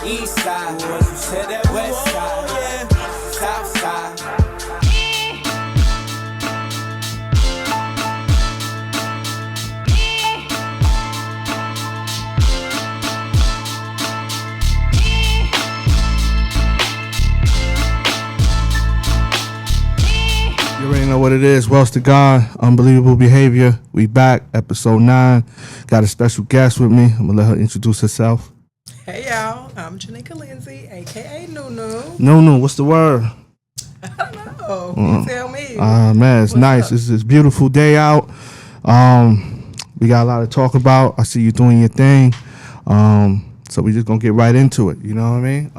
East side, who said that west side, yeah. South side. You already know what it is. Wells to God, Unbelievable Behavior. We back, episode 9. Got a special guest with me. I'm gonna let her introduce herself. Hey y'all, I'm Janika Lindsay, aka Nunu. Nunu, what's the word? I don't know. You tell me. Man, it's What's nice. up? It's this beautiful day out. We got a lot to talk about. I see you doing your thing. So we just gonna get right into it. You know what I mean?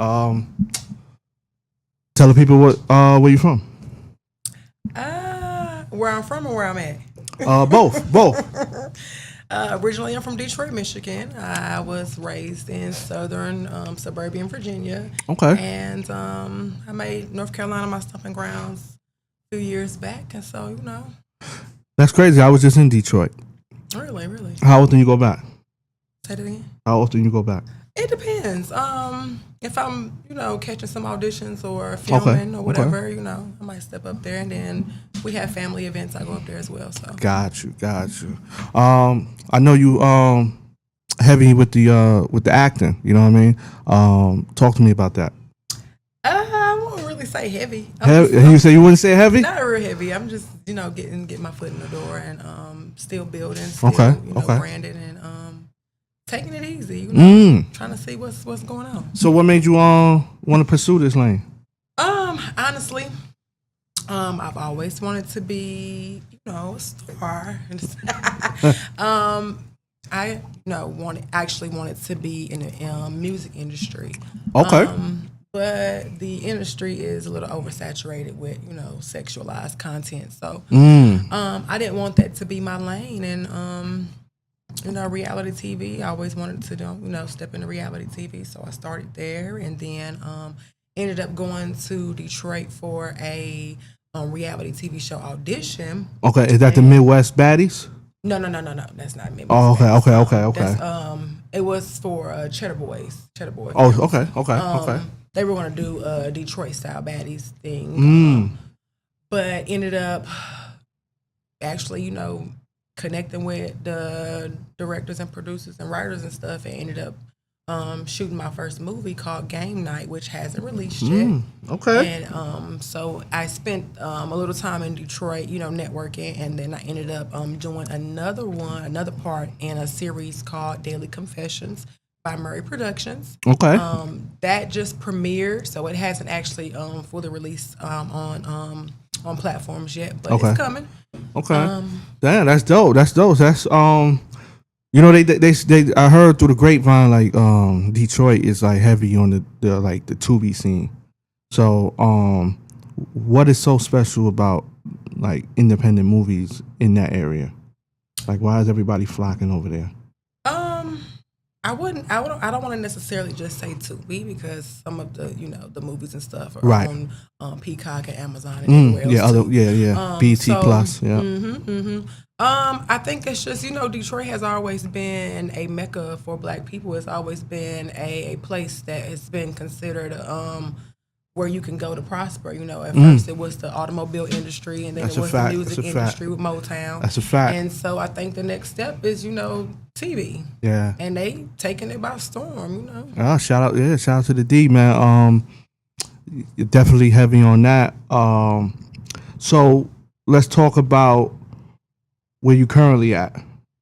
Tell the people where you from. Where I'm from or where I'm at? Both. Originally, I'm from Detroit, Michigan. I was raised in southern suburban Virginia. Okay. And I made North Carolina my stomping grounds a few years back. And so, you know. That's crazy. I was just in Detroit. Really? How often you go back? Say it again. How often you go back? It depends. If I'm, catching some auditions or filming or whatever, I might step up there. And then we have family events. I go up there as well. So Got you. I know you heavy with the acting. You know what I mean? Talk to me about that. I won't really say heavy. You say you wouldn't say heavy? Not real heavy. I'm just, getting my foot in the door and still building, still, Okay. branding and taking it easy. Trying to see what's going on. So what made you want to pursue this lane? Honestly, I've always wanted to be, a star. I wanted to be in the music industry. Okay. But the industry is a little oversaturated with, sexualized content. So I didn't want that to be my lane. And, reality TV, I always wanted to, step into reality TV. So I started there and then ended up going to Detroit for a reality TV show audition. Okay. Is that the Midwest Baddies? No. That's not Midwest. Oh, okay. That's, it was for Cheddar Boys. Oh, okay. They were going to do a Detroit style baddies thing, but ended up actually, connecting with the directors and producers and writers and stuff, and ended up shooting my first movie called Game Night, which hasn't released yet. Okay. And so I spent a little time in Detroit, networking, and then I ended up doing another part in a series called Daily Confessions by Murray Productions. Okay. That just premiered, so it hasn't actually fully released on platforms yet, but it's coming. Okay. Damn, that's dope. That's they I heard through the grapevine like Detroit is like heavy on the Tubi scene. So what is so special about like independent movies in that area? Like why is everybody flocking over there? I don't want to necessarily just say Tubi because some of the the movies and stuff are right. on Peacock and Amazon and everywhere else BT Plus. Yeah. I think it's just Detroit has always been a mecca for Black people. It's always been a place that has been considered where you can go to prosper. At first it was the automobile industry, and then it was the music industry with Motown. That's a fact. And so I think the next step is TV. Yeah. And they taking it by storm. Oh, shout out to the D, man. You're definitely heavy on that. So let's talk about where you currently at.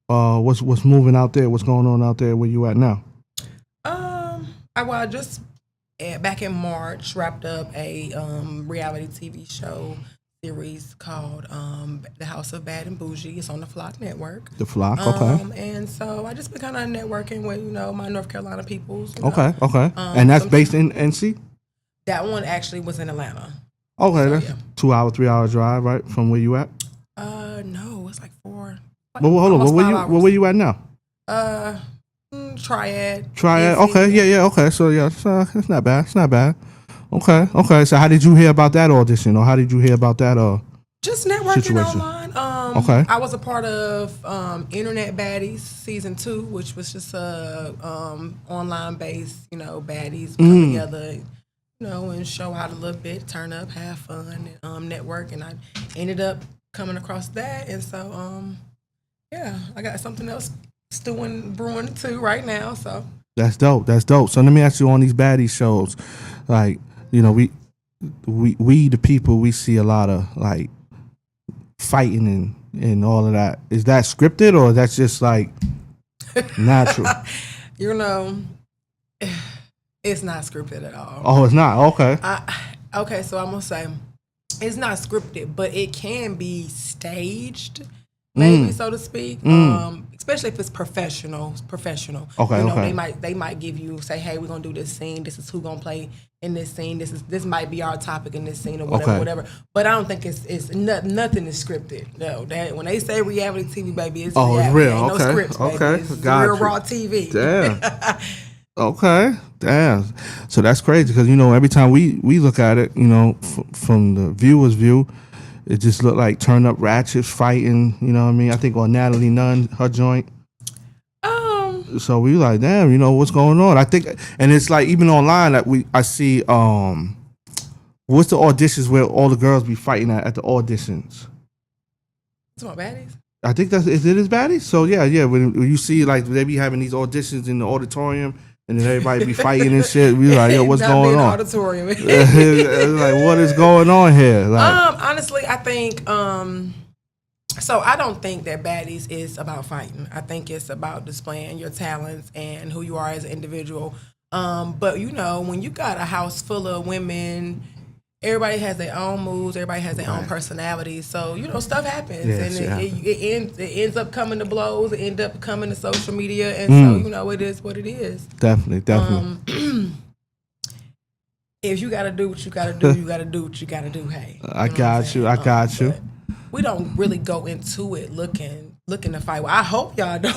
What's moving out there? What's going on out there? Where you at now? I just back in March wrapped up a reality TV show series called The House of Bad and Bougie. It's on the Flock Network. The Flock, okay. And so I just been kind of networking with my North Carolina peoples. Okay. And that's based in NC? That one actually was in Atlanta. Okay, so, that's 2 hour, 3 hour drive, right, from where you at? No, it's like 4. Well, hold on. Where you at now? Triad. Okay, yeah. Okay, so it's not bad. Okay. So how did you hear about that audition, or how did you hear about that? Just networking situation? online. Okay. I was a part of Internet Baddies season 2, which was just a online based, baddies come together, and show out a little bit, turn up, have fun, and network. And I ended up coming across that, and so yeah, I got something else brewing too right now. So that's dope. That's dope. So let me ask you, on these baddie shows, like, we the people, we see a lot of like fighting and all of that. Is that scripted, or that's just like natural? It's not scripted at all. Oh, it's not. Okay. Okay, so I'm gonna say it's not scripted, but it can be staged, maybe so to speak. Especially if it's professional. Okay, okay. They might give you, say, hey, we're gonna do this scene. This is who gonna play in this scene. This might be our topic in this scene, or whatever, Okay. whatever. But I don't think nothing is scripted. No, that when they say reality TV, baby, it's Oh, it's reality. real. Ain't Okay, no scripts, baby. okay. It's Got real you. raw TV. Damn. Okay. Damn. So that's crazy, because every time we look at it, from the viewer's view, it just looked like turn up ratchets fighting. You know what I mean? I think on Natalie Nunn, her joint. So we like, damn, what's going on? I think, and it's like even online that I see what's the auditions where all the girls be fighting at the auditions. It's my baddies. I think it is baddies. So yeah. When you see like they be having these auditions in the auditorium, and then everybody be fighting and shit. We like, yo, what's Not going being on? auditorium. It's like, what is going on here? Like, Honestly, I think so I don't think that baddies is about fighting. I think it's about displaying your talents and who you are as an individual. But when you got a house full of women, everybody has their own moves, everybody has their own personalities. So, stuff happens. Yes, and yeah. it ends up coming to blows, it ends up coming to social media, and so, it is what it is. definitely. If you gotta do what you gotta do, you gotta do what you gotta do. Hey, I got you. I got you. But we don't really go into it looking to fight. Well, I hope y'all don't.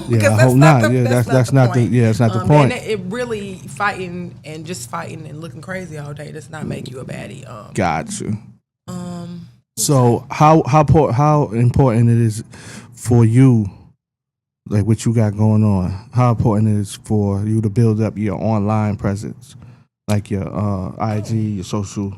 Yeah, I hope not. Yeah, that's not the. point. Yeah, that's not the point. And it really fighting and looking crazy all day does not make you a baddie. Got you. So how important it is for you, like what you got going on? How important it is for you to build up your online presence, like your IG, your social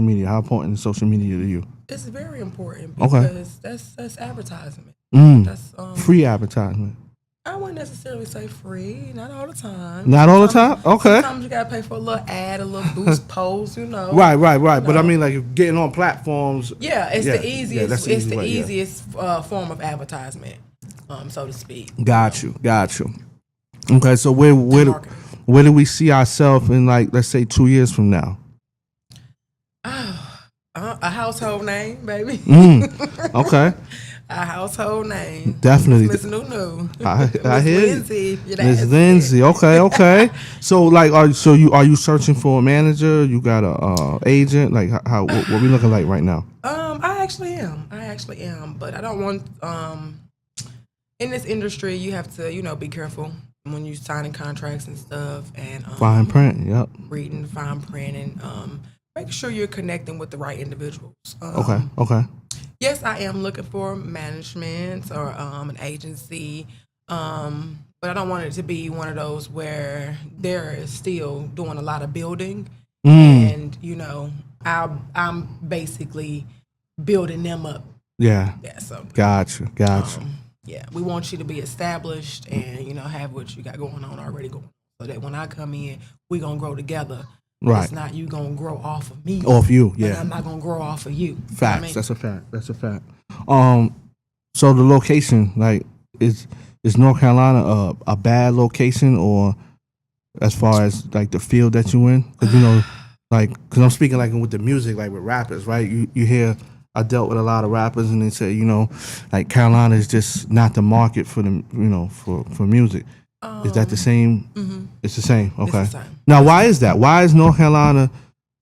media? How important is social media to you? It's very important Okay. because that's advertisement. Mm. That's Free advertisement. I wouldn't necessarily say free, not all the time. Not all the time? Okay. Sometimes you gotta pay for a little ad, a little boost post, Right. But I mean, like, if getting on platforms. Yeah, it's Yeah, the yeah, easiest. that's the It's easy the way, yeah. easiest form of advertisement, so to speak. Got you. Okay, so where Marketing. where do we see ourselves in, like, let's say 2 years from now? A household name, baby. Okay. A household name. Definitely. Miss Nunu. I Miss hear you. Lindsay. Miss Lindsay. Okay. So like, are you searching for a manager? You got a agent? Like, how what we looking like right now? I actually am, but I don't want. In this industry, you have to, be careful when you signing contracts and stuff, and Fine print. Yep. reading the fine print, and making sure you're connecting with the right individuals. Okay. Yes, I am looking for management or an agency, but I don't want it to be one of those where they're still doing a lot of building, and I'm basically building them up. Yeah. Yeah, so Gotcha. yeah, we want you to be established and have what you got going on already going, so that when I come in, we gonna grow together. Right. It's not you gonna grow off of me. Off you. and Yeah. I'm not gonna grow off of you. Facts. That's a fact. So the location, like, is North Carolina a bad location, or as far as like the field that you in? Because because I'm speaking like with the music, like with rappers, right? You hear, I dealt with a lot of rappers, and they say, like, Carolina is just not the market for them, for music. Is that the same? Mm-hmm. It's the same. Okay. It's the same. Now, why is that? Why is North Carolina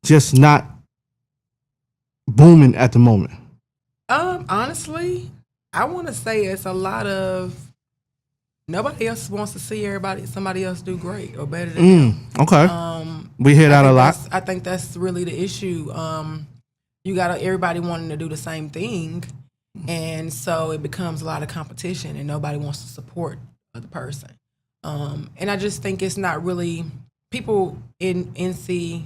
just not booming at the moment? Honestly, I want to say it's a lot of nobody else wants to see somebody else do great or better than them. Okay. We hear that a lot. I think that's really the issue. You got everybody wanting to do the same thing, And so it becomes a lot of competition, and nobody wants to support the person. And I just think it's not really people in NC.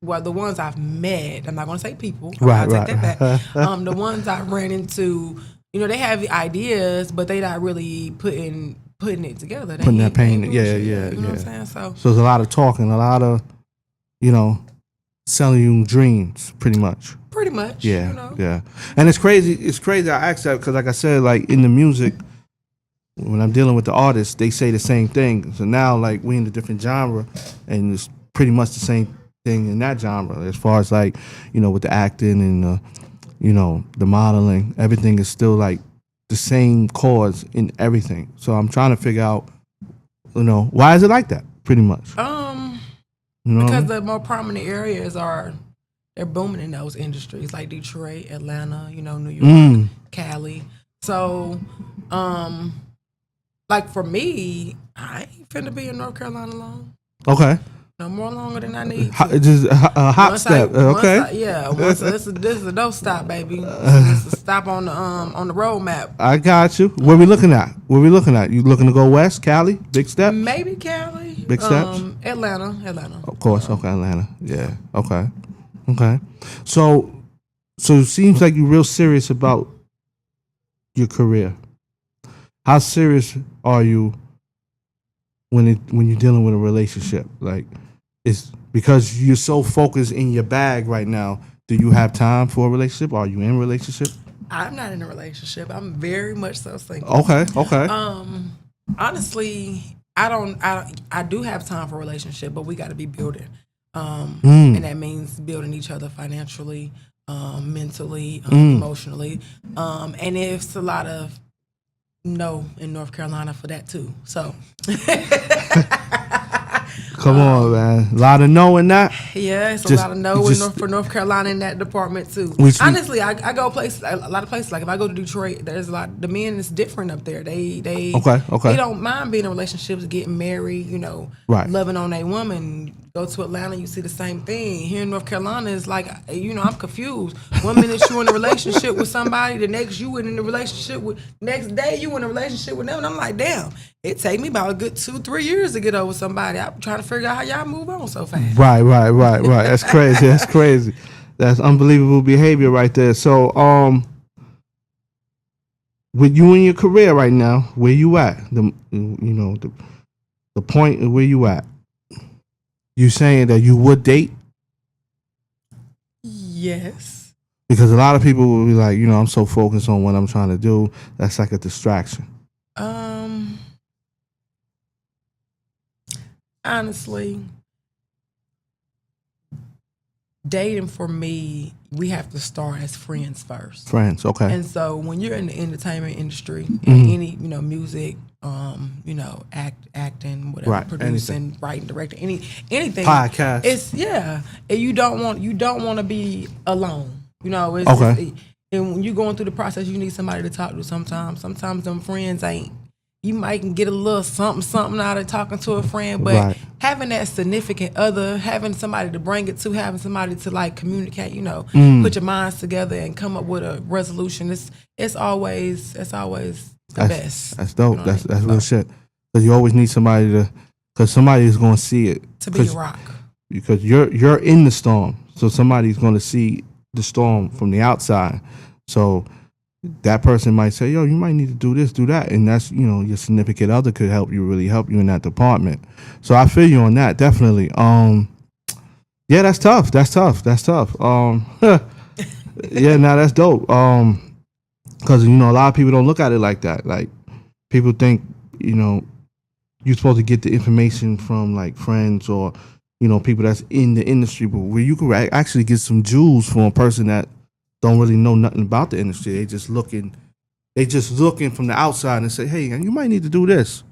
Well, the ones I've met, I'm not going to say people. I'll take that back. The ones I've ran into, they have ideas, but they not really putting it together. Putting that pain. Yeah. You know what I'm saying? So there's a lot of talking, a lot of, selling you dreams, pretty much. Pretty much. Yeah. Yeah. And it's crazy. It's crazy. I asked that because, like I said, like in the music, when I'm dealing with the artists, they say the same thing. So now, like, we in a different genre, and it's pretty much the same thing in that genre as far as, like, with the acting and the modeling. Everything is still like the same cause in everything. So I'm trying to figure out, why is it like that? Pretty much. Because the more prominent areas they're booming in those industries, like Detroit, Atlanta, New York, Cali. So, like for me, I ain't finna be in North Carolina long. Okay. No more longer than I need to. Just a hop step. Okay. This is a no stop, baby. This is a stop on the road map. I got you. Where we looking at? You looking to go west? Cali? Big step? Maybe Cali. Big steps? Atlanta. Of course. Okay, Atlanta. Yeah. Okay. So it seems like you're real serious about your career. How serious are you when you're dealing with a relationship? Like, it's because you're so focused in your bag right now. Do you have time for a relationship? Are you in a relationship? I'm not in a relationship. I'm very much so single. Okay. Honestly, I do have time for a relationship, but we got to be building. And that means building each other financially, mentally, emotionally. And it's a lot of no in North Carolina for that too. So come on, man. A lot of no in that. Yeah, it's a lot of no for North Carolina in that department too. Honestly, I go places, a lot of places. Like if I go to Detroit, there's a lot. The men is different up there. They okay. They don't mind being in relationships, getting married. Right. Loving on a woman. Go to Atlanta, you see the same thing. Here in North Carolina, it's like I'm confused. One minute you in a relationship with somebody, the next you in a relationship with. Next day you in a relationship with them, and I'm like, damn. It take me about a good 2-3 years to get over somebody. I'm trying to figure out how y'all move on so fast. Right. That's crazy. That's unbelievable behavior right there. So, with you in your career right now, where you at? The point where you at? You saying that you would date? Yes. Because a lot of people will be like, I'm so focused on what I'm trying to do. That's like a distraction. Honestly, dating for me, we have to start as friends first. Friends, okay. And so when you're in the entertainment industry, in any music, acting, whatever, right. producing, anything. writing, directing, anything, podcast. It's and you don't want to be alone. It's okay. And when you're going through the process, you need somebody to talk to. Sometimes them friends ain't. You might can get a little something out of talking to a friend, but having that significant other, having somebody to bring it to, having somebody to like communicate, put your minds together and come up with a resolution. It's always the best. That's dope. That's real shit. Because you always need somebody because somebody is going to see it. To be a rock. Because you're in the storm, so somebody's going to see the storm from the outside. So that person might say, yo, you might need to do this, do that. And that's, your significant other could really help you in that department. So I feel you on that, definitely. Yeah, that's tough. Yeah, that's dope. Because, a lot of people don't look at it like that. Like, people think, you're supposed to get the information from, like, friends or, people that's in the industry. But where you could actually get some jewels from a person that don't really know nothing about the industry. They just looking from the outside and say, hey, you might need to do this.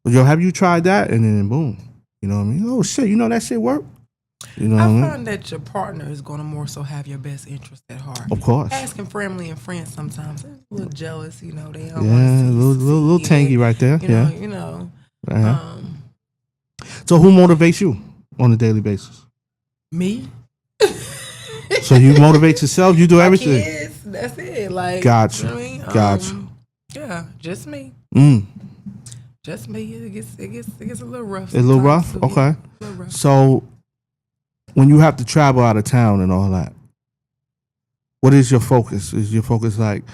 Yo, have you tried that? And then boom. You know what I mean? Oh shit, that shit work? I find that your partner is going to more so have your best interest at heart. Of course. Asking family and friends sometimes, they're a little jealous, they don't want to see little tangy right there. So who motivates you on a daily basis? Me. So you motivate yourself. You do everything. Kids, that's it. it. Like, Gotcha. You know what I mean? Gotcha. Yeah, just me. Just me. It gets a little rough. A little rough? sometimes, Okay. A little rough. So, when you have to travel out of town and all that, what is your focus? Is your focus like,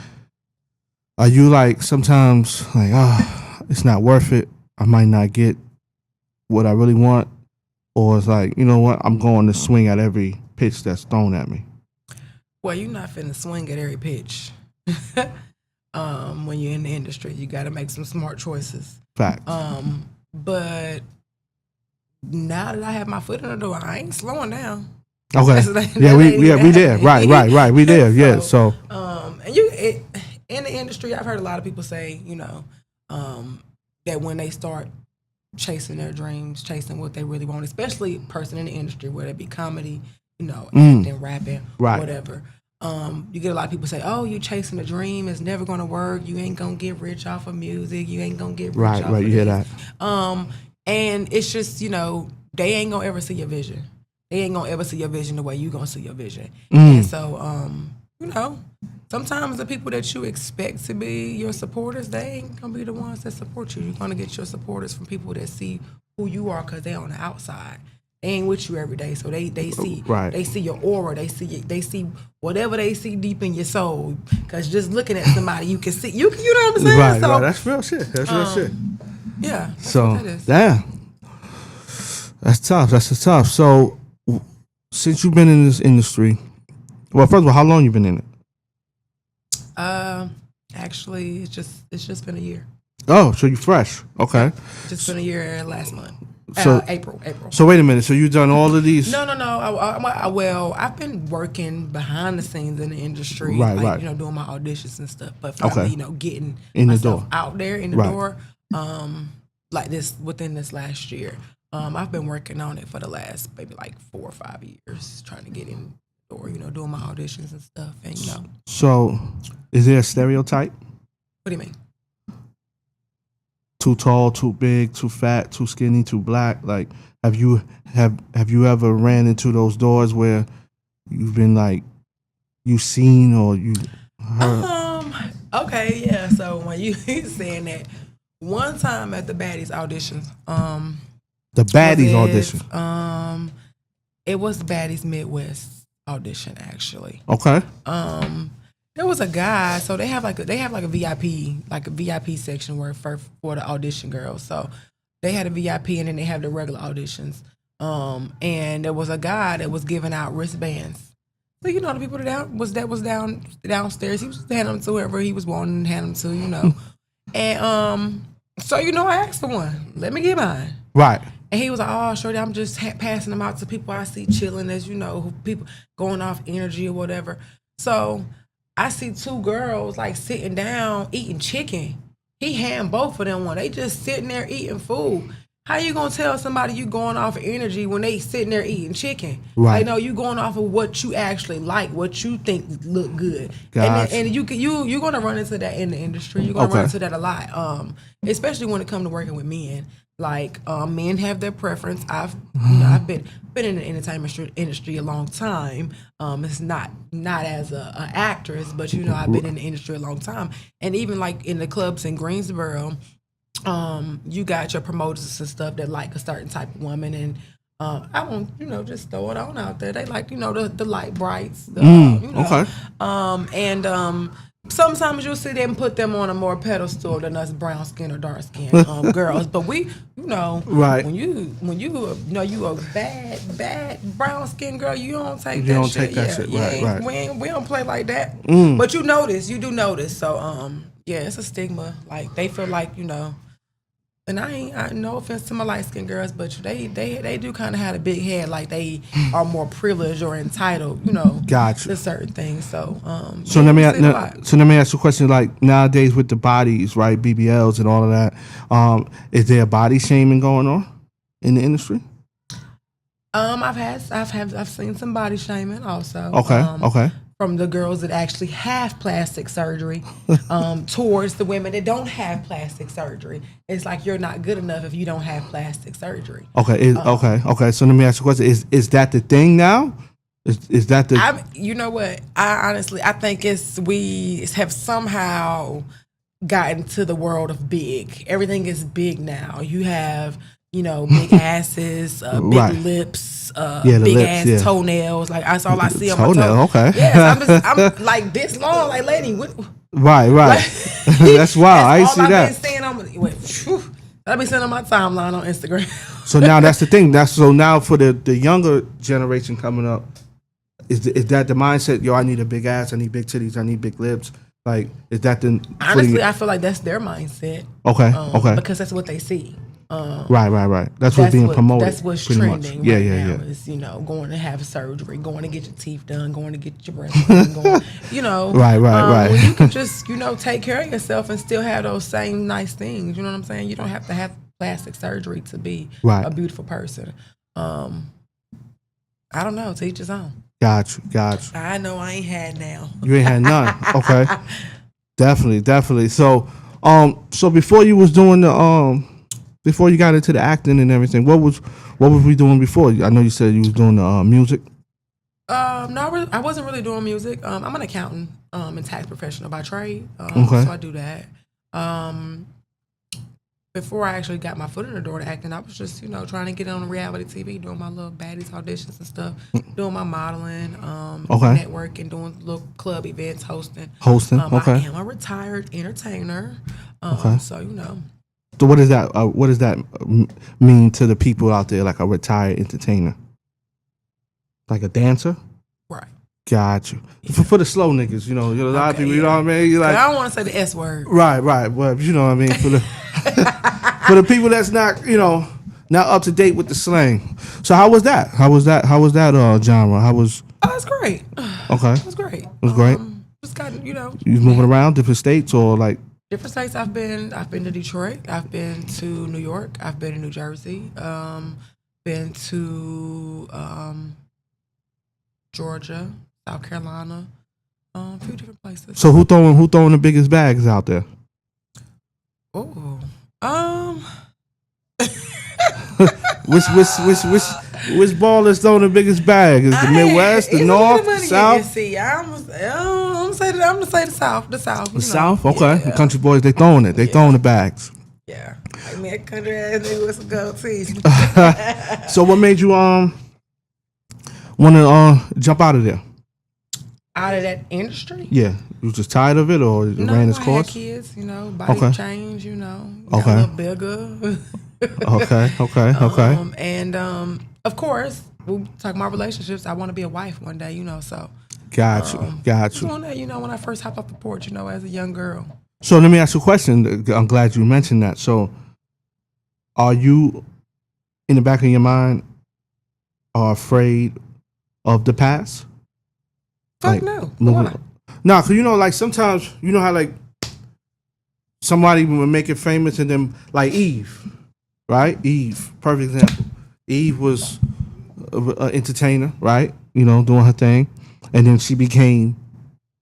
are you like sometimes like, it's not worth it. I might not get what I really want. Or it's like, you know what, I'm going to swing at every pitch that's thrown at me. Well, you're not finna swing at every pitch. When you're in the industry, you got to make some smart choices. Fact. But now that I have my foot in the door, I ain't slowing down. Okay. We there. Right. We there. Yeah. So. And in the industry, I've heard a lot of people say, you know, that when they start chasing their dreams, chasing what they really want, especially a person in the industry, whether it be comedy, you know, acting, rapping, whatever. You get a lot of people say, "Oh, you chasing a dream. It's never gonna work. You ain't gonna get rich off of music. You ain't gonna get rich off of you hear that. And it's just, you know, they ain't gonna ever see your vision. They ain't gonna ever see your vision the way you gonna see your vision. And so, you know, sometimes the people that you expect to be your supporters, they ain't gonna be the ones that support you. You're gonna get your supporters from people that see who you are because they're on the outside. They ain't with you every day, so they see they see your aura, they see whatever they see deep in your soul. Because just looking at somebody, you can see you know what I'm saying. Right. So, That's real shit. That's real shit. Yeah. That's So what that is. damn, that's tough. That's tough. So since you've been in this industry, well, first of all, how long you been in it? Actually, it's just been a year. Oh, so you fresh? Okay. Just been a year last month. So April. So wait a minute. So you done all of these? No. Well, I've been working behind the scenes in the industry, Right. You know, doing my auditions and stuff. But finally, you know, getting in the myself door out there in the door, like this within this last year. I've been working on it for the last maybe like 4 or 5 years, trying to get in the door. You know, doing my auditions and stuff, and you know. So, is there a stereotype? What do you mean? Too tall, too big, too fat, too skinny, too black. Like, have you ever ran into those doors where you've been like, you seen or you heard? Okay, yeah. So when you saying that, one time at the Baddies auditions, The Baddies audition. It was the Baddies Midwest audition actually. Okay. There was a guy, so they have like a VIP section where for the audition girls. So they had a VIP and then they have the regular auditions. And there was a guy that was giving out wristbands. So you know the people that was downstairs, he was handing them to whoever he was wanting to hand them to, you know. And so you know I asked for one. Let me get mine. Right. And he was like, "Oh, shorty, I'm just passing them out to people I see chilling, as you know, people going off energy or whatever." So I see 2 girls like sitting down eating chicken. He hand both of them one. They just sitting there eating food. How you gonna tell somebody you going off of energy when they sitting there eating chicken? Right. Like, no, you going off of what you actually like, what you think look good. Gotcha. And you're gonna run into that in the industry. You're gonna run into that a lot. Especially when it comes to working with men. Like, men have their preference. I've been in the entertainment industry a long time. It's not as a actress, but you know I've been in the industry a long time. And even like in the clubs in Greensboro, you got your promoters and stuff that like a certain type of woman, and I won't just throw it on out there. They like the light brights, Okay. Sometimes you'll see them put them on a more pedestal than us brown skin or dark skin girls. But we, right. when you you a bad brown skin girl, you don't take that shit. Right. We don't play like that. But you do notice. So it's a stigma. Like they feel like and I no offense to my light skinned girls, but they do kind of have a big head, like they are more privileged or entitled, Gotcha. to certain things. So let me ask you a question. Like nowadays with the bodies, right, BBLs and all of that, is there body shaming going on in the industry? I've seen some body shaming also. Okay. From the girls that actually have plastic surgery, towards the women that don't have plastic surgery. It's like you're not good enough if you don't have plastic surgery. Okay. Okay. So let me ask you a question. Is that the thing now? Is that the You know what? I think we have somehow gotten to the world of big. Everything is big now. You have, big asses, Right. big lips, the big lips, ass yeah. toenails. Like that's all I see on my Toenail, toes. okay. Yes, I'm like this long. Like, lady, what? right? That's wild. I ain't see I've that. been seeing on. I've been seeing on my timeline on Instagram. So now that's the thing. So now for the younger generation coming up, is that the mindset? Yo, I need a big ass. I need big titties. I need big lips. Like, is that the Honestly, I feel like that's their mindset. Okay. Because that's what they see. Right. That's what's being promoted. That's what's pretty trending much. Yeah. now is, going to have surgery, going to get your teeth done, going to get your breasts done, Right. When you can just, take care of yourself and still have those same nice things. You know what I'm saying? You don't have to have plastic surgery to be Right. a beautiful person. I don't know. To each his own. Got you. I know I ain't had now. You ain't had none. Okay. Definitely. So before you was doing before you got into the acting and everything, what was we doing before? I know you said you was doing the music. No, I wasn't really doing music. I'm an accountant and tax professional by trade. Okay. So I do that. Before I actually got my foot in the door to acting, I was just, trying to get on reality TV, doing my little baddies auditions and stuff, doing my modeling, networking, doing little club events, hosting. Okay. I am a retired entertainer. Okay. So, So what does that mean to the people out there, like a retired entertainer? Like a dancer? Right. Got you. For the slow niggas, a lot of people, you know what I mean? You like, I don't want to say the S word. Right. Well, you know what I mean? For the for the people that's not, not up to date with the slang. So how was that? How was that genre? How was? Oh, it's great. Okay. It was great. It was great. Just got, You was moving around different states or like? Different states. I've been to Detroit. I've been to New York. I've been to New Jersey. Been to Georgia, South Carolina, a few different places. So who throwing the biggest bags out there? Oh, which ball is throwing the biggest bag? Is the Midwest, the North, the South? See, I'm gonna say the South. The South. The South, okay. Yeah. The country boys, they throwing it. They throwing the bags. Yeah, I mean, country ass nigga with some gold teeth. So what made you want to jump out of there? Out of that industry? Yeah, you was just tired of it, or it ran its course? I had kids, body change, got a little bigger. Okay. And of course, we talk about relationships. I want to be a wife one day, so. Got you. When I first hopped off the porch, as a young girl. So let me ask you a question. I'm glad you mentioned that. So, are you, in the back of your mind, afraid of the past? Fuck no. Why? No, because like sometimes how like somebody will make it famous and then like Eve, right? Eve, perfect example. Eve was an entertainer, right? Doing her thing, and then she became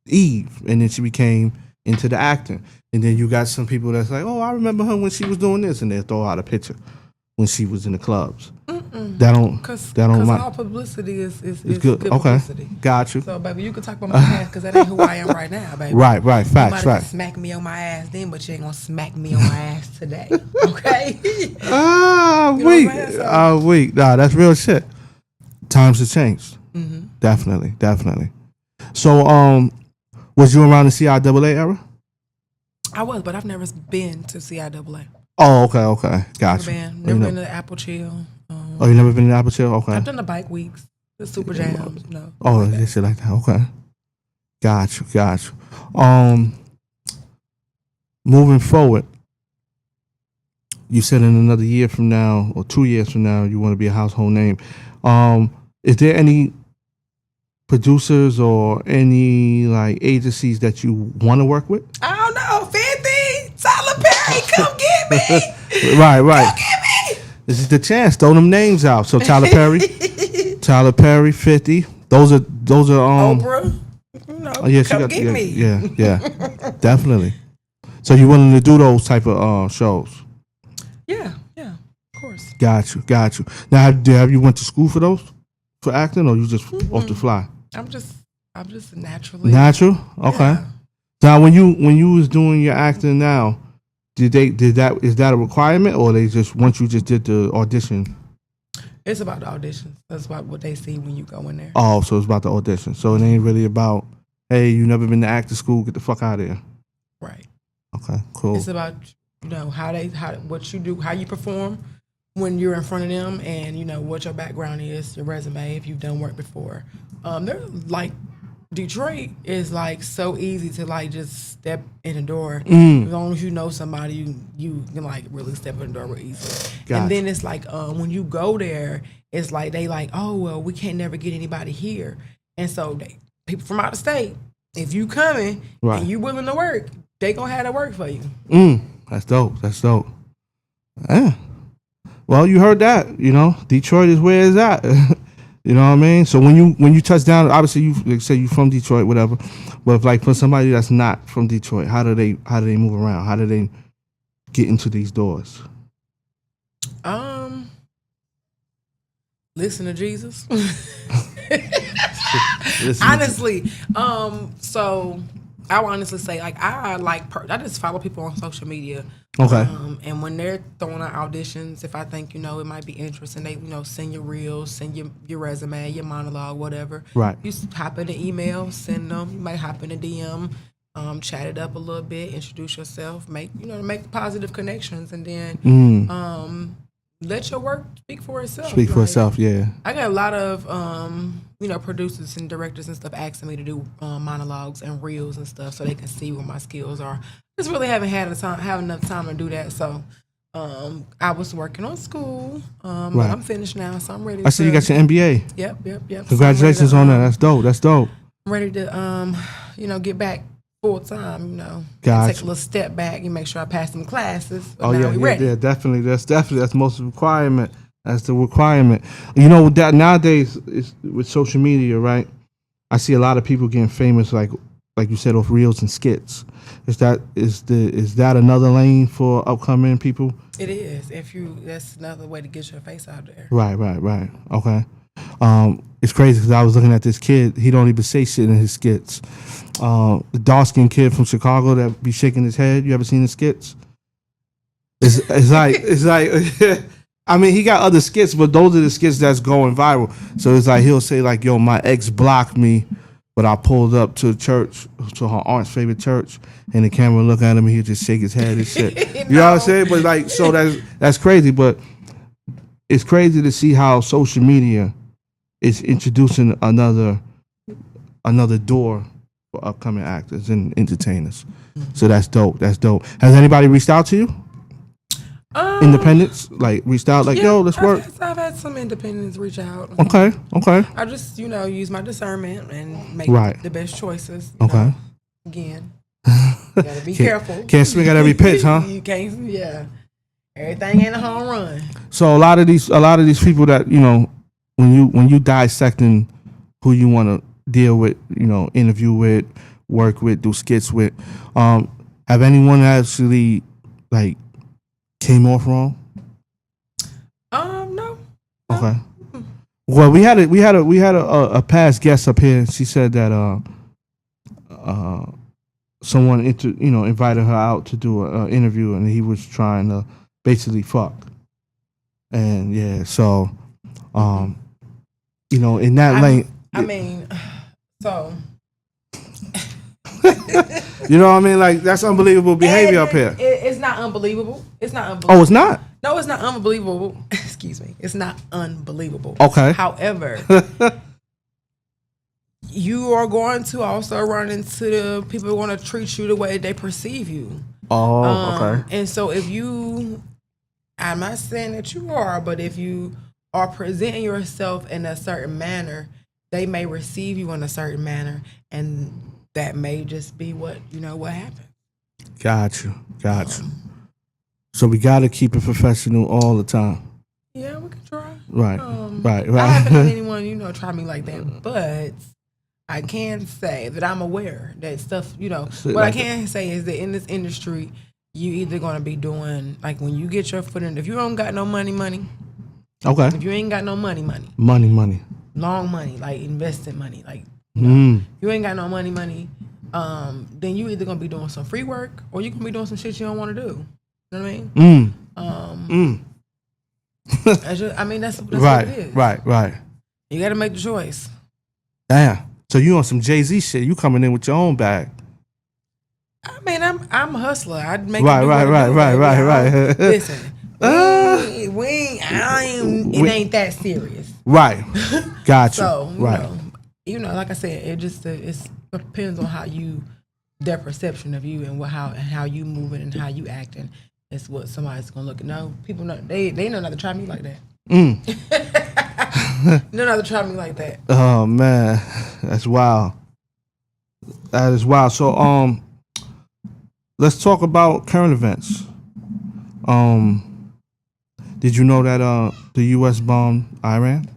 Eve, and then she became into the acting, and then you got some people that's like, oh, I remember her when she was doing this, and they throw out a picture when she was in the clubs. That don't Because mind. all publicity is good. Okay, publicity. got you. So, baby, you can talk about my past because that ain't who I am right now, baby. Right. You Facts. might smack me on my ass then, but you ain't gonna smack me on my ass today. Okay? Wait. Nah, that's real shit. Times have changed. Mm-hmm. Definitely. So, was you around the CIAA era? I was, but I've never been to CIAA. Oh, okay. Gotcha. Never been to the Apple Chill. Oh, you never been to Apple Chill? Okay. I've done the bike weeks, the super jams. No. Oh, shit like that. Okay. Gotcha. Moving forward, you said in another year from now or 2 years from now, you want to be a household name. Is there any producers or any like agencies that you want to work with? I don't know. 50, Tyler Perry, come get me. Right. Come get me. This is the chance. Throw them names out. So Tyler Perry, 50. Those are Oprah. Yeah, come get me. Yeah, definitely. So you're willing to do those type of shows? Yeah, of course. Got you. Now, have you went to school for those? for acting, or you just off the fly? I'm just naturally Natural. Okay. Yeah. Now, when you was doing your acting now, is that a requirement, or they just once you just did the audition? It's about the auditions. That's about what they see when you go in there. Oh, so it's about the audition. So it ain't really about, hey, you never been to acting school, get the fuck out of here. Right. Okay, cool. It's about what you do, how you perform when you're in front of them, and what your background is, your resume, if you've done work before. They're like Detroit is like so easy to like just step in the door. As long as you know somebody, you can like really step in the door real easy. Gotcha. And then it's like when you go there, it's like they like, oh well, we can't never get anybody here, and so people from out of state, if you coming Right. and you willing to work, they gonna have to work for you. That's dope. That's dope. Yeah. Well, you heard that. Detroit is where it's at. You know what I mean? So when you touch down, obviously you like say you from Detroit, whatever. But if, like for somebody that's not from Detroit, how do they move around? How do they get into these doors? Listen to Jesus. Listen, Honestly, so I will honestly say, like, I just follow people on social media. Okay. And when they're throwing out auditions, if I think, it might be interesting, they, send your reels, send your resume, your monologue, whatever. Right. You hop in the email, send them. You might hop in a DM, chat it up a little bit, introduce yourself, make positive connections, and then let your work speak for itself. Speak for itself, yeah. I got a lot of producers and directors and stuff asking me to do monologues and reels and stuff so they can see what my skills are. Just really haven't had enough time to do that. So I was working on school, but Right. I'm finished now, so I'm ready. I see you got your MBA. Yep. Congratulations So on that. That's dope. That's dope. I'm ready to get back full time. Gotcha. Take a little step back and make sure I pass some classes. But Oh now yeah, we ready. yeah, definitely. That's the most requirement. That's the requirement. That nowadays with social media, right? I see a lot of people getting famous, like you said, off reels and skits. Is that another lane for upcoming people? It is. That's another way to get your face out there. Right. Okay. It's crazy because I was looking at this kid. He don't even say shit in his skits. The dark skinned kid from Chicago that be shaking his head. You ever seen his skits? It's like I mean, he got other skits, but those are the skits that's going viral. So it's like he'll say like, "Yo, my ex blocked me, but I pulled up to church, to her aunt's favorite church, and the camera look at him and he'll just shake his head and shit." You know what I'm saying? But like, so that's crazy. But it's crazy to see how social media is introducing another door for upcoming actors and entertainers. So that's dope. That's dope. Has anybody reached out to you? Independents reached out yo, let's work. I've had some independents reach out. Okay. I just use my discernment and make the best choices. Okay. Again, you gotta be careful. Can't swing at every pitch, huh? You can't. Yeah. Everything ain't a home run. So a lot of these people that when you dissecting who you want to deal with, interview with, work with, do skits with, have anyone actually came off wrong? No. Okay. Well, we had a past guest up here. She said that someone invited her out to do an interview, and he was trying to basically fuck. And yeah, so in that lane. I mean, so. You know what I mean? That's unbelievable behavior up here. It's not unbelievable. It's not unbelievable. Oh, it's not? No, it's not unbelievable. Excuse me. It's not unbelievable. Okay. However, you are going to also run into the people who want to treat you the way they perceive you. Oh, okay. And so I'm not saying that you are, but if you are presenting yourself in a certain manner, they may receive you in a certain manner, and that may just be what happened. Got you. So we got to keep it professional all the time. Yeah, we can try. Right. I haven't had anyone, try me like that, but I can say that I'm aware that stuff, what I can say is that in this industry, you either going to be doing, when you get your foot in, if you don't got no money. Okay. If you ain't got no money. Money. long money, like investing money. Like, you know, you ain't got no money. Then you either gonna be doing some free work or you gonna be doing some shit you don't want to do. You know what I mean? I mean that's right, what it is. right. You got to make the choice. Damn. So you on some Jay-Z shit? You coming in with your own bag? I mean, I'm a hustler. I'd make Right. Listen, it ain't that serious. Right. Gotcha. So right. you know, like I said, it depends on how their perception of you and how you moving and how you acting. It's what somebody's gonna look at. No, people know they know not to try me like that. They're not to try me like that. Oh man, that's wild. That is wild. So let's talk about current events. Did you know that the U.S. bombed Iran?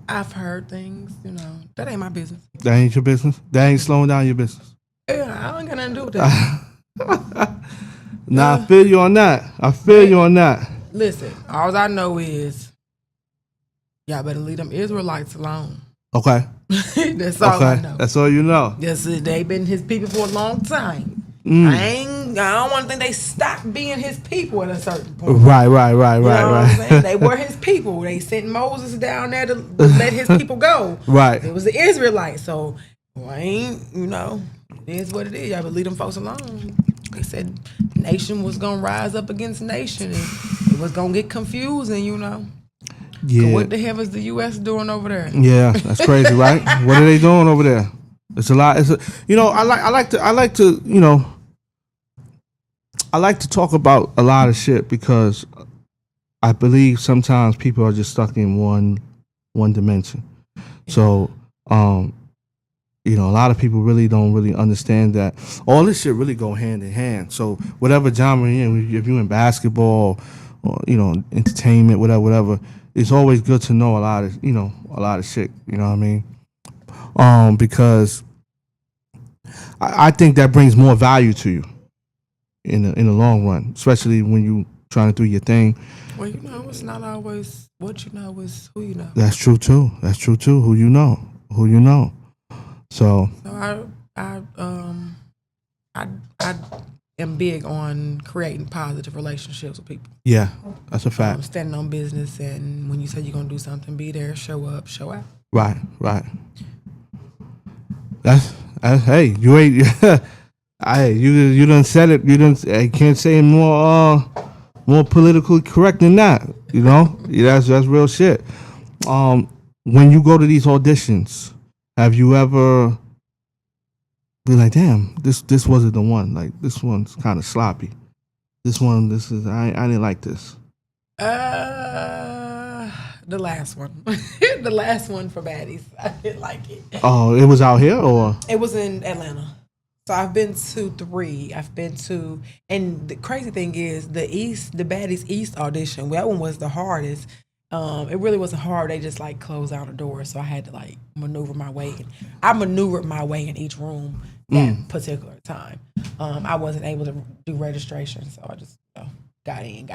I've heard things. You know, that ain't my business. That ain't your business. That ain't slowing down your business. Yeah, I ain't got nothing to do with that. Nah, I feel you on that. Listen, all I know is y'all better leave them Israelites alone. Okay. That's all I know. That's all you know. Yes, they've been his people for a long time. I don't want to think they stopped being his people at a certain point. Right. You know what I'm saying? They were his people. They sent Moses down there to let his people go. Right. It was the Israelites. So, it is what it is. Y'all better leave them folks alone. They said nation was going to rise up against nation and it was going to get confusing, Yeah. What the hell is the U.S. doing over there? Yeah, that's crazy, right? What are they doing over there? It's a lot. I like to talk about a lot of shit because I believe sometimes people are just stuck in one dimension. So, a lot of people really don't really understand that all this shit really go hand in hand. So whatever genre you're in, if you're in basketball or entertainment, whatever, it's always good to know a lot of shit. You know what I mean? Because I think that brings more value to you in the long run, especially when you trying to do your thing. Well, it's not always what you know, it's who you know. That's true too. Who you know. So I am big on creating positive relationships with people. Yeah, that's a fact. Standing on business, and when you say you're gonna do something, be there, show up, show out. Right. That's hey, you ain't. Hey, you done said it. You done. I can't say more politically correct than that. That's real shit. When you go to these auditions, have you ever been like, damn, this wasn't the one. Like this one's kind of sloppy. I didn't like this. The last one. The last one for Baddies. I didn't like it. Oh, it was out here or? It was in Atlanta. So I've been to 3. And the crazy thing is the Baddies East audition, that one was the hardest. It really wasn't hard. They just closed out the door. So I had to maneuver my way. I maneuvered my way in each room that particular time. I wasn't able to do registration. So I just got in.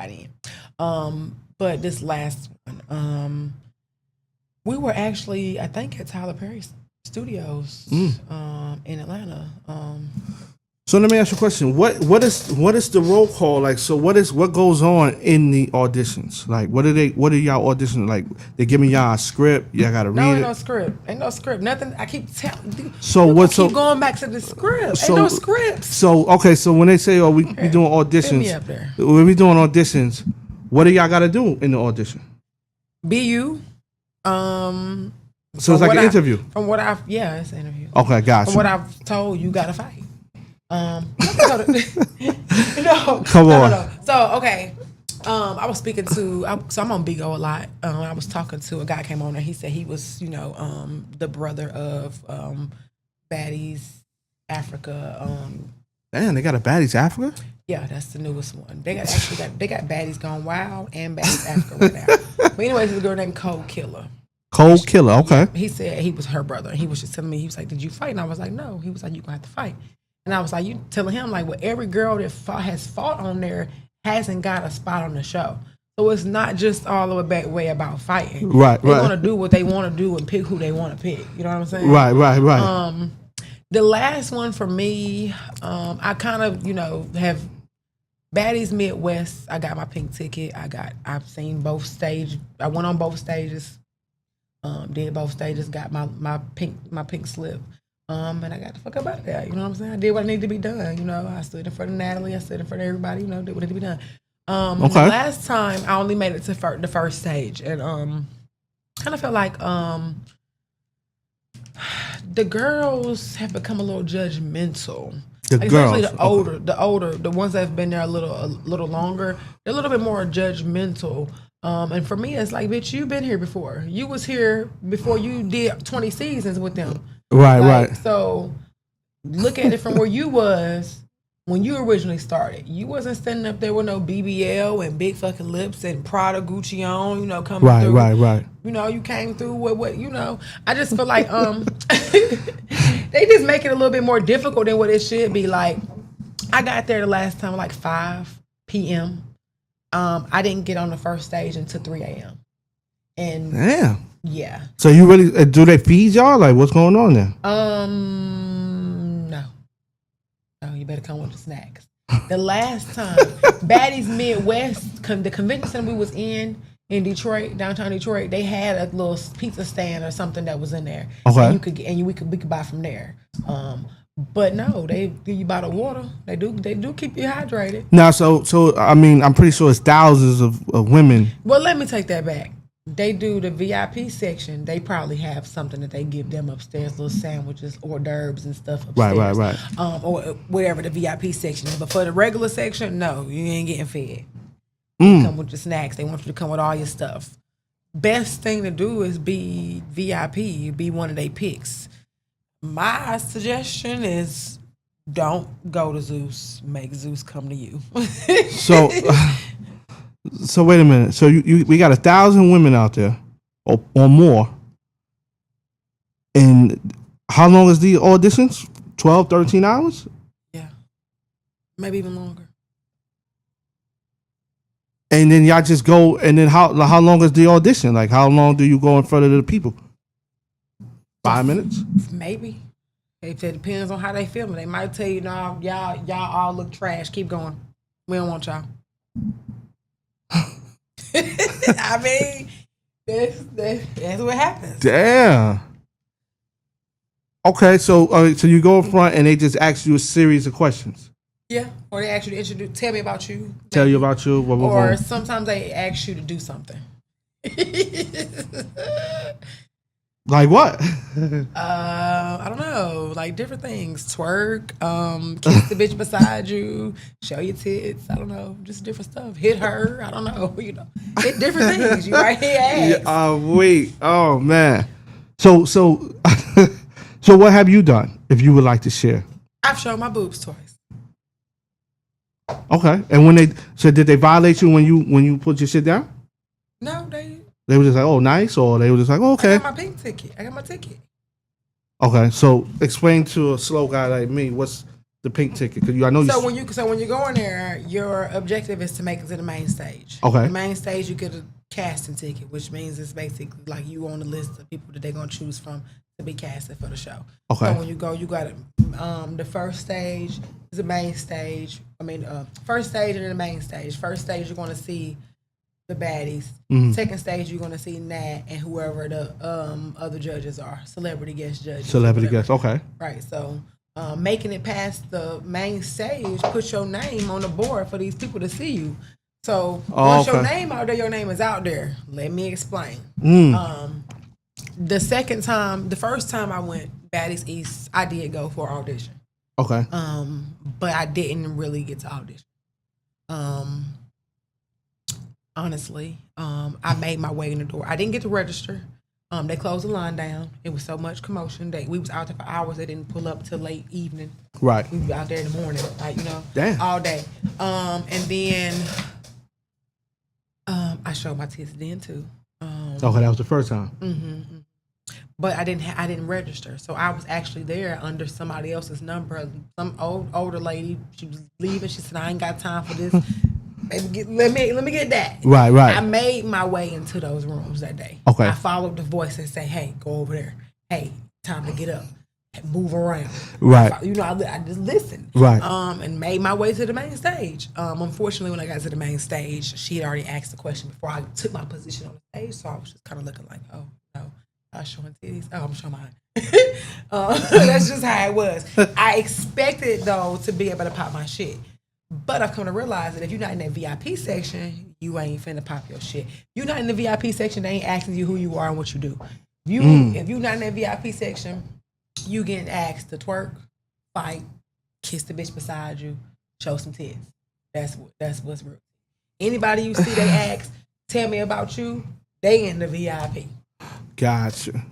But this last one, we were actually, I think, at Tyler Perry Studios in Atlanta. So let me ask you a question. What is the roll call like? So what goes on in the auditions? Like what are y'all auditioning? Like they giving y'all a script? Y'all gotta read it? Ain't no script. Nothing. I keep telling. Keep going back to the script. Ain't no scripts. So okay. So when they say, "Oh, we doing auditions," Get me up there. when we doing auditions, what do y'all gotta do in the audition? Be you. So it's like an interview. It's an interview. Okay, gotcha. From what I've told, you gotta fight. Come on. No. So okay, I was speaking to. So I'm on Bigo a lot. I was talking to a guy came on there. He said he was, the brother of Baddies Africa. Damn, they got a Baddies Africa. Yeah, that's the newest one. They got Baddies Gone Wild and Baddies Africa right now. But anyways, there's a girl named Cold Killer. Cold Killer, okay. Yeah, he said he was her brother. He was just telling me, he was like, "Did you fight?" And I was like, "No." He was like, "You're gonna have to fight." And I was like, "You telling him well, every girl that has fought on there hasn't got a spot on the show. So it's not just all the way about fighting. Right, They're right. gonna do what they want to do and pick who they want to pick. You know what I'm saying? Right. The last one for me, I kind of, have Baddies Midwest. I got my pink ticket. I've seen both stages. I went on both stages. Did both stages. Got my pink slip. And I got the fuck up out of there. You know what I'm saying? I did what needed to be done. I stood in front of Natalie. I stood in front of everybody. Did what needed to be done. The last time I only made it to the first stage, and kind of felt like the girls have become a little judgmental. Especially the ones that have been there a little longer. They're a little bit more judgmental. And for me, it's like, bitch, you've been here before. You was here before you did 20 seasons with them. Right. So look at it from where you was when you originally started. You wasn't standing up there with no BBL and big fucking lips and Prada Gucci on, coming through. Right. You came through with what, I just feel like they just make it a little bit more difficult than what it should be. Like, I got there the last time like 5 p.m. I didn't get on the first stage until 3 a.m. And damn. Yeah. So you really do they feed y'all? Like, what's going on there? No, you better come with the snacks. The last time Baddies Midwest, the convention center we was in Detroit, downtown Detroit, they had a little pizza stand or something that was in there. Okay. And we could buy from there. But no, they give you bottled water. They do keep you hydrated. Now, so I mean, I'm pretty sure it's thousands of women. Well, let me take that back. They do the VIP section. They probably have something that they give them upstairs, little sandwiches, hors d'oeuvres and stuff upstairs. Right. Or whatever the VIP section is. But for the regular section, no, you ain't getting fed. You come with your snacks. They want you to come with all your stuff. Best thing to do is be VIP, be one of their picks. My suggestion is don't go to Zeus. Make Zeus come to you. So wait a minute. So we got 1,000 women out there, or more. And how long is the auditions? 12, 13 hours? Yeah, maybe even longer. And then y'all just go. And then how long is the audition? Like, how long do you go in front of the people? 5 minutes? Maybe. It depends on how they feeling. They might tell you, no, y'all all look trash. Keep going. We don't want y'all. I mean, that's what happens. Damn. Okay, so you go in front and they just ask you a series of questions. Yeah, or they ask you to tell me about you. Tell you about you. Or sometimes they ask you to do something. Like what? I don't know. Like different things. Twerk, kiss the bitch beside you, show your tits. I don't know. Just different stuff. Hit her. I don't know. Hit different things. You right here ask. Yeah, wait. Oh man. So what have you done? If you would like to share. I've shown my boobs twice. Okay. And did they violate you when you put your shit down? No, They were just like, oh, nice, or they were just like, oh, okay. I got my pink ticket. I got my ticket. Okay, so explain to a slow guy like me what's the pink ticket, because I know So when you go in there, your objective is to make it to the main stage. Okay. The main stage, you get a casting ticket, which means it's basically like you on the list of people that they're gonna choose from to be casted for the show. Okay. So when you go, you got the first stage is the main stage. First stage and then the main stage. First stage, you're gonna see the baddies. Mm-hmm. Second stage, you're gonna see Nat and whoever the other judges are, celebrity guest judges. Celebrity guest, okay. Right. So making it past the main stage, put your name on the board for these people to see you. So once your name out there, your name is out there. Let me explain. The first time I went Baddies East, I did go for audition. Okay. But I didn't really get to audition. Honestly, I made my way in the door. I didn't get to register. They closed the line down. It was so much commotion. We was out there for hours. They didn't pull up till late evening. Right. We were out there in the morning, Damn. all day. And then I showed my tits then too. Okay, that was the first time. Mm-hmm. But I didn't register, so I was actually there under somebody else's number. Some older lady, she was leaving. She said, "I ain't got time for this." Baby, let me get that. Right, right. I made my way into those rooms that day. Okay. I followed the voice and say, "Hey, go over there. Hey, time to get up, move around." Right. I just listened. Right. And made my way to the main stage. Unfortunately, when I got to the main stage, she had already asked the question before I took my position on the stage, so I was just kind of looking like, "Oh no, I was showing titties. Oh, I'm showing mine." That's just how it was. I expected though to be able to pop my shit. But I've come to realize that if you're not in that VIP section, you ain't finna pop your shit. You're not in the VIP section, they ain't asking you who you are and what you do. If you're not in that VIP section, you getting asked to twerk, fight, kiss the bitch beside you, show some tits. That's what's real. Anybody you see they ask, tell me about you, they in the VIP. Gotcha.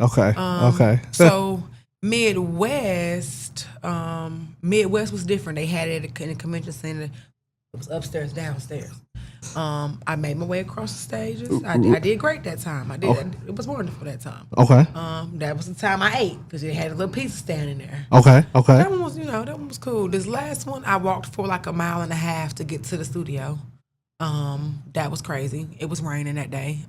Okay. Okay. So Midwest was different. They had it in the convention center. It was upstairs, downstairs. I made my way across the stages. I did great that time. I did. Okay. It was wonderful that time. Okay. That was the time I ate because it had a little pizza standing there. Okay. That one was cool. This last one, I walked for like a mile and a half to get to the studio. That was crazy. It was raining that day.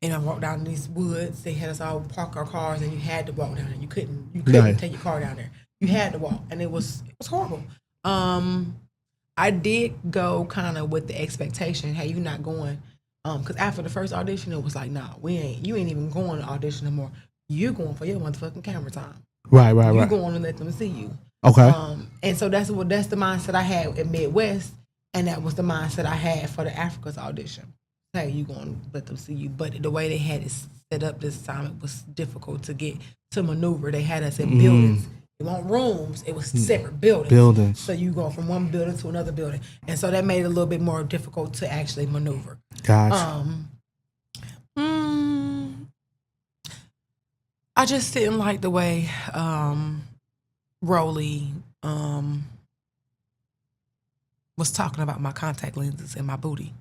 And I walked down these woods. They had us all park our cars, and you had to walk down there. You couldn't Right. take your car down there. You had to walk, and it was horrible. I did go kind of with the expectation, hey, you're not going, because after the first audition, it was like, nah, you ain't even going to audition no more. You're going for your motherfucking camera time. Right. You're going to let them see you. Okay. And so that's the mindset I had at Midwest, and that was the mindset I had for the Africa's audition. Hey, you going to let them see you. But the way they had it set up this time, it was difficult to get to maneuver. They had us in buildings. It weren't rooms. It was separate buildings. So you go from one building to another building. And so that made it a little bit more difficult to actually maneuver. Gotcha. I just didn't like the way Rolly was talking about my contact lenses and my booty.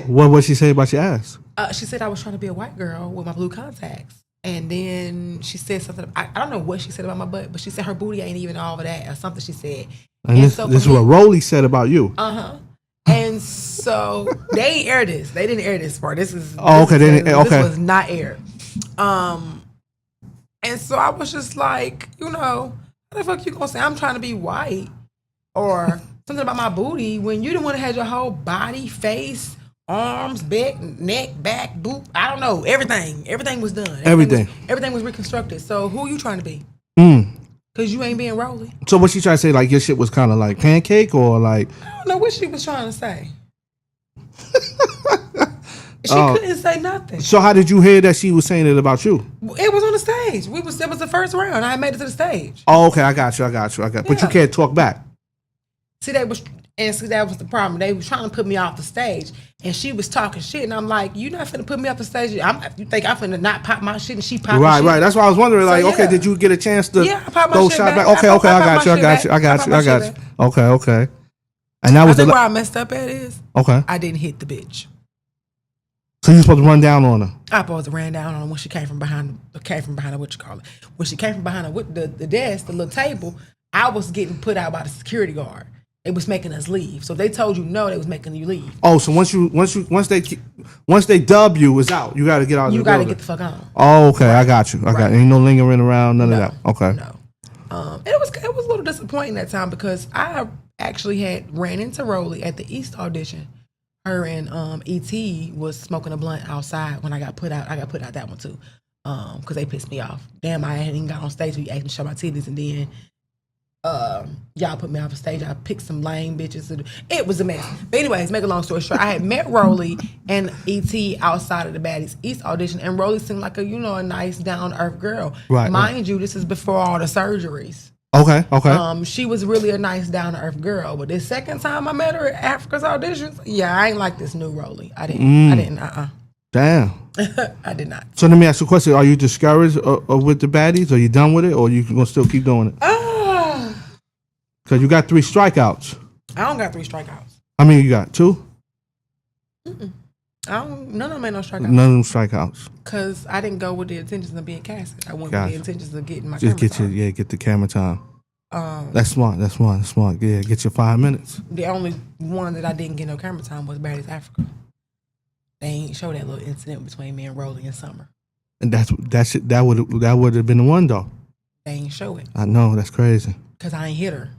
What would she say about your ass? She said I was trying to be a white girl with my blue contacts. And then she said something. I don't know what she said about my butt, but she said her booty ain't even all of that or something she said. And this is what Rolly said about you. And so they ain't air this. They didn't air this part. This was not aired. And so I was just like, how the fuck you gonna say I'm trying to be white or something about my booty when you the one that had your whole body, face, arms, neck, back, boot. I don't know. Everything was done. Everything was reconstructed. So who you trying to be? Because you ain't being Rolly. So what she trying to say, like your shit was kind of like pancake or like? I don't know what she was trying to say. She couldn't say nothing. So how did you hear that she was saying it about you? It was on the stage. It was the first round. I made it to the stage. Oh, okay. I got you. But you can't talk back. That was the problem. They were trying to put me off the stage, and she was talking shit, and I'm like, "You not finna put me off the stage? You think I'm finna not pop my shit?" And she popped right, shit. Right. That's why I was wondering. Like, okay, did you get a chance to I popped my go shit shot back? back. Okay, I got you. Okay. And that was where I messed up at is I didn't hit the bitch. So you supposed to run down on her? I supposed to ran down on her when she came from behind her, what you call it? When she came from behind her with the desk, the little table, I was getting put out by the security guard. They was making us leave. So they told you no, they was making you leave. Oh, so once they dub you, it's out. You got to get out. You got to get the fuck out. Oh, okay. I got you. Ain't no lingering around. None of that. Okay. No. It was a little disappointing that time because I actually had ran into Rolly at the East audition. Her and E.T. was smoking a blunt outside when I got put out. I got put out that one too because they pissed me off. Damn, I hadn't even got on stage. We asked me to show my titties, and then y'all put me off the stage. I picked some lame bitches. It was a mess. But anyways, make a long story short, I had met Rolly and E.T. outside of the Baddies East audition, and Rolly seemed like a nice down to earth girl. Right. Mind you, this is before all the surgeries. Okay. She was really a nice down to earth girl, but the second time I met her at Africa's auditions, I ain't like this new Rolly. I didn't. Damn. I did not. So let me ask you a question: are you discouraged with the Baddies? Are you done with it, or you gonna still keep doing it? Because you got 3 strikeouts. I don't got 3 strikeouts. I mean, you got 2? None of them made no strikeouts. None of them strikeouts. Because I didn't go with the intentions of being casted. I went with the intentions of getting my Just camera time. Get the camera time. That's smart. That's smart. That's smart. Yeah, get your 5 minutes. The only one that I didn't get no camera time was Baddies Africa. They ain't show that little incident between me and Rolly and Summer. And that would have been the one though. They ain't show it. I know, that's crazy. Cause I ain't hit her.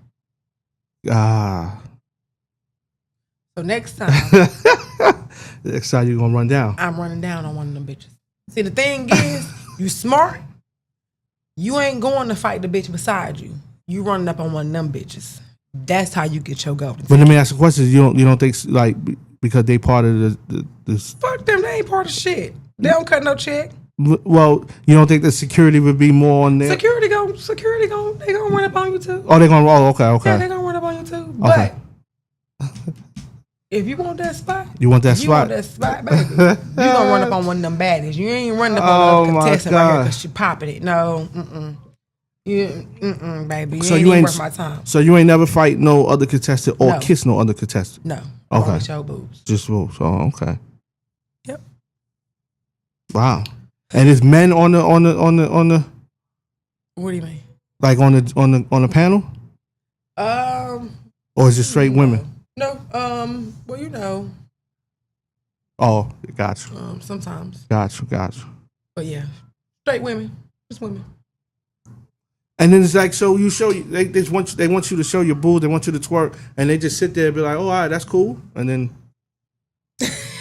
Ah. So next time, next time you gonna run down. I'm running down on one of them bitches. See, the thing is, you smart. You ain't going to fight the bitch beside you. You running up on one of them bitches. That's how you get your golden. But let me ask you a question. You don't think like because they part of this? Fuck them. They ain't part of shit. They don't cut no check. Well, you don't think the security would be more on there? Security gon' they gonna run up on you too. Oh, they gonna. Oh, okay. Yeah, they gonna run up on you too. But if you want that spot, you want that you spot. want that spot, baby. You gonna run up on one of them baddies. You ain't running up on the contestant right here because she popping it. No, baby. So you ain't worth my time. So you ain't never fight no other contestant or kiss no other contestant. No. Okay. Only show boobs. Just boobs. Oh, okay. Yep. Wow. And it's men on the. What do you mean? Like on the panel? Or is it straight women? No. Well, you know. Oh, got you. Sometimes. Got you. But yeah, straight women, just women. And then it's like, so you show they want you to show your boo, they want you to twerk, and they just sit there and be like, oh, all right, that's cool, and then.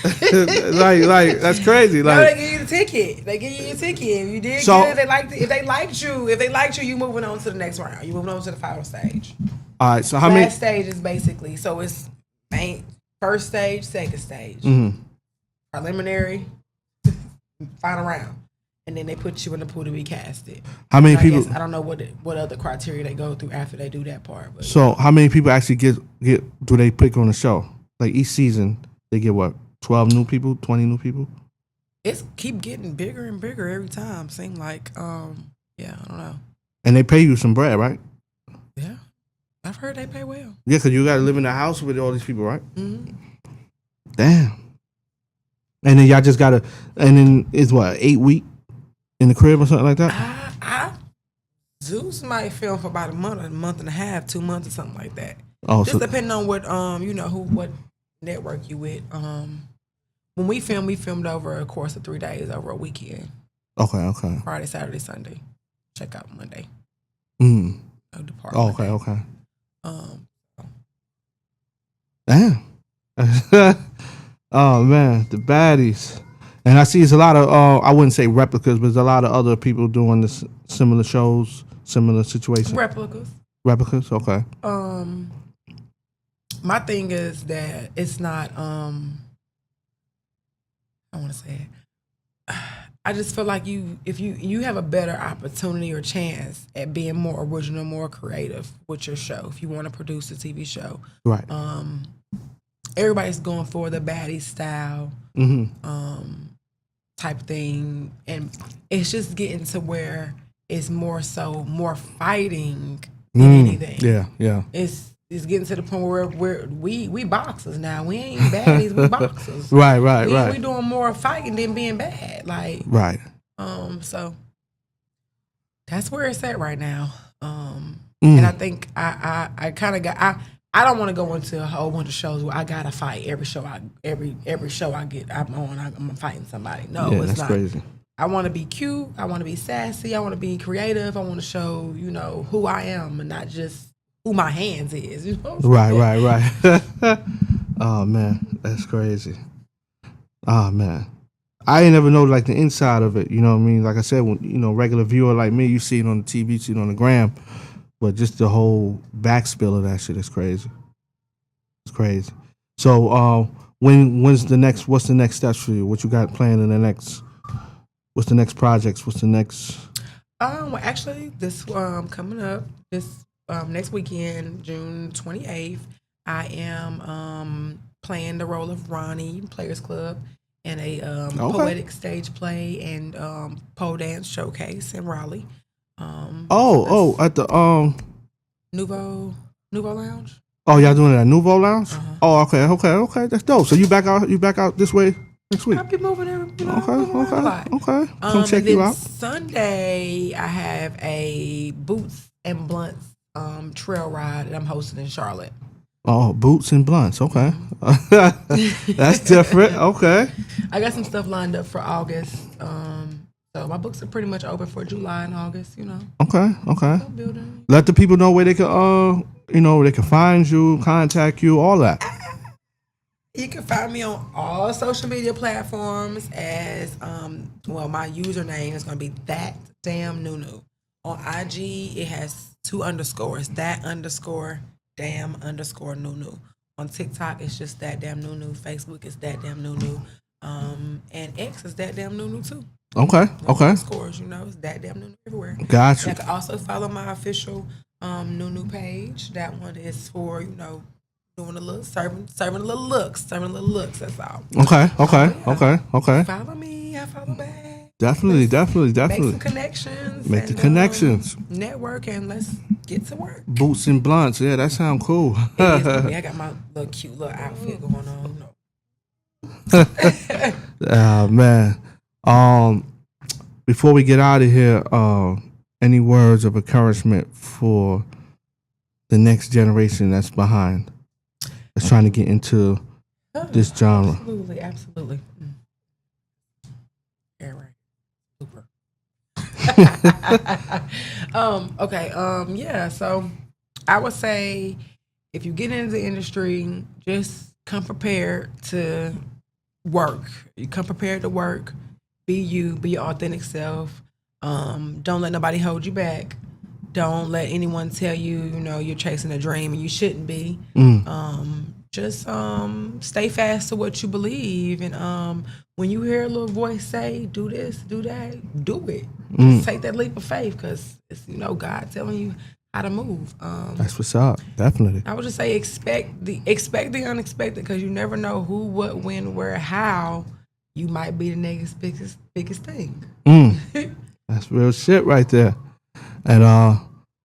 like that's crazy. Like, no, they give you the ticket. They give you your ticket. If you did good, if they liked you, you moving on to the next round. You moving on to the final stage. All right. So how many stages basically? So it's first stage, second stage, preliminary, final round, and then they put you in the pool to be casted. How many people? I don't know what other criteria they go through after they do that part. But so how many people actually get do they pick on the show? Like each season, they get what? 12 new people, 20 new people. It's keep getting bigger and bigger every time. Seem like, I don't know. And they pay you some bread, right? Yeah, I've heard they pay well. Yeah, because you got to live in a house with all these people, right? Mm-hmm. Damn. And then y'all just gotta, and then it's what 8 weeks in the crib or something like that. Zeus might film for about a month and a half, 2 months or something like that. Oh, just depending on what what network you with. When we filmed over a course of 3 days over a weekend. Okay. Friday, Saturday, Sunday. Check out Monday. Okay. Damn. Oh man, the baddies. And I see it's a lot of I wouldn't say replicas, but there's a lot of other people doing this similar shows, similar situations. Replicas, okay. My thing is that it's not I want to say it. I just feel like if you have a better opportunity or chance at being more original, more creative with your show. If you want to produce a TV show, right? Everybody's going for the baddie style, type thing, and it's just getting to where it's more fighting than anything. Yeah. It's getting to the point where we boxers now. We ain't baddies, we boxers. Right. We doing more fighting than being bad. Like right. So that's where it's at right now. And I think I kind of got I don't want to go into a whole bunch of shows where I gotta fight every show I'm on. I'm fighting somebody. No, yeah, it's that's not. Crazy. I want to be cute. I want to be sassy. I want to be creative. I want to show who I am and not just who my hands is. You know? Right. Oh man, that's crazy. Oh man, I ain't never know like the inside of it. You know what I mean? Like I said, when regular viewer like me, you see it on the TV, you see it on the gram. But just the whole backspill of that shit is crazy. It's crazy. So, what's the next steps for you? What you got planned in the next? What's the next projects? What's the next? Well, actually, this coming up this next weekend, June 28th, I am playing the role of Ronnie, Players Club, in a poetic stage play and pole dance showcase in Raleigh. At the Nouveau Lounge. Oh, y'all doing it at Nouveau Lounge? Oh, okay. That's dope. So you back out this way next week? I'll be moving there. Okay. Come check you out. Sunday, I have a Boots and Blunts trail ride that I'm hosting in Charlotte. Oh, boots and blunts. Okay, that's different. Okay, I got some stuff lined up for August. So my books are pretty much open for July and August. okay. Building. Let the people know where they can, they can find you, contact you, all that. You can find me on all social media platforms as my username is gonna be That Damn Nunu. On IG it has 2 underscores, that_damn_Nunu. On TikTok it's just That Damn Nunu. Facebook is That Damn Nunu. And X is That Damn Nunu too. Okay. Underscores, it's That Damn Nunu everywhere. Gotcha. You can also follow my official Nunu page. That one is for doing a little serving a little looks. That's all. Okay. Follow me. I follow back. Definitely. Make some connections. Make the connections. Network and let's get to work. Boots and blunts. Yeah, that sounds cool. It is for me. I got my little cute little outfit going on. Man. Before we get out of here, any words of encouragement for the next generation that's behind, that's trying to get into this genre? Absolutely. Yeah, right. Super. Okay. Yeah. So I would say if you get into the industry, just come prepared to work. You come prepared to work. Be you. Be your authentic self. Don't let nobody hold you back. Don't let anyone tell you, you're chasing a dream and you shouldn't be. Just stay fast to what you believe. And when you hear a little voice say, do this, do that, do it. Just take that leap of faith because it's, God telling you how to move. That's what's up. Definitely. I would just say expect the unexpected because you never know who, what, when, where, how you might be the next biggest thing. That's real shit right there. And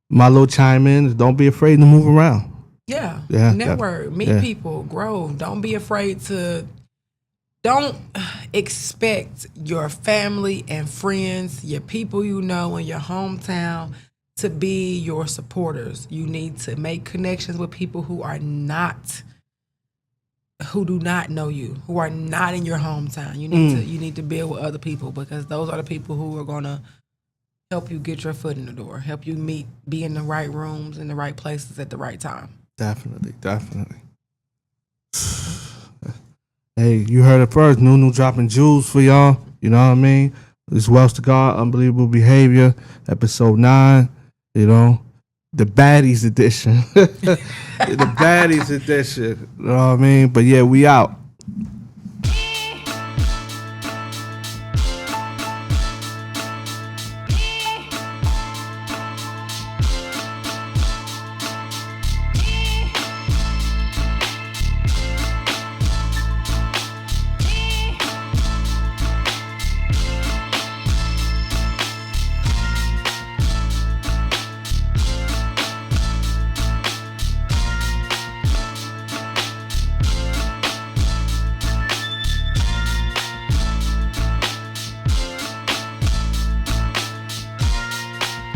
my little chime in is don't be afraid to move around. Yeah. Network, meet people, grow. Don't be afraid to. Don't expect your family and friends, your people in your hometown to be your supporters. You need to make connections with people who do not know you, who are not in your hometown. You need to build with other people because those are the people who are gonna help you get your foot in the door, help you be in the right rooms, in the right places at the right time. Definitely. Hey, you heard it first. Nunu dropping jewels for y'all. You know what I mean? It's Wells to God, Unbelievable Behavior, episode 9. The baddies edition. The baddies edition. You know what I mean? But yeah, we out.